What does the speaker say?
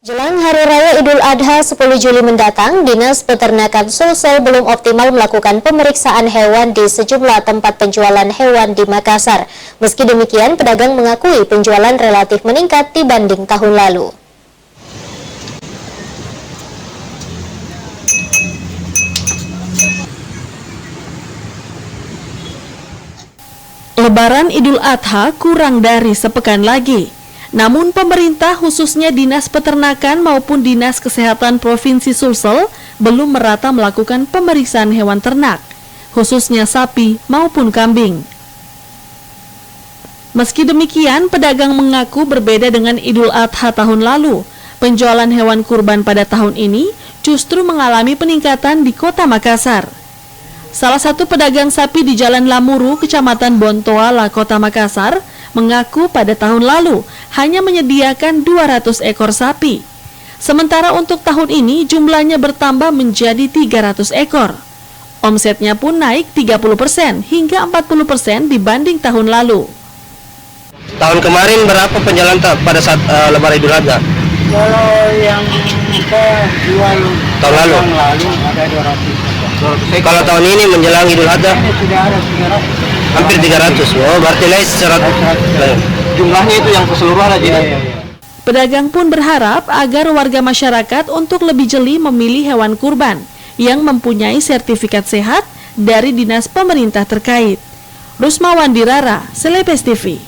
Jelang Hari Raya Idul Adha 10 Juli mendatang, Dinas Peternakan Sulsel belum optimal melakukan pemeriksaan hewan di sejumlah tempat penjualan hewan di Makassar. Meski demikian, pedagang mengakui penjualan relatif meningkat dibanding tahun lalu. Lebaran Idul Adha kurang dari sepekan lagi. Namun pemerintah khususnya Dinas Peternakan maupun Dinas Kesehatan Provinsi Sulsel belum merata melakukan pemeriksaan hewan ternak, khususnya sapi maupun kambing. Meski demikian, pedagang mengaku berbeda dengan Idul Adha tahun lalu. Penjualan hewan kurban pada tahun ini justru mengalami peningkatan di Kota Makassar. Salah satu pedagang sapi di Jalan Lamuru, Kecamatan Bontoala, Kota Makassar, mengaku pada tahun lalu hanya menyediakan 200 ekor sapi. Sementara untuk tahun ini jumlahnya bertambah menjadi 300 ekor. Omsetnya pun naik 30% hingga 40% dibanding tahun lalu. Tahun kemarin berapa penjualan pada saat Lebaran Idul Adha? Kalau yang kita jual tahun lalu ada 200. Kalau tahun ini menjelang Idul Adha Ini sudah ada 300. hampir 300. Oh, berarti naik 100. Jumlahnya itu yang keseluruhan aja. Iya. Pedagang pun berharap agar warga masyarakat untuk lebih jeli memilih hewan kurban yang mempunyai sertifikat sehat dari dinas pemerintah terkait. Rusmawan Dirara, Selepes TV.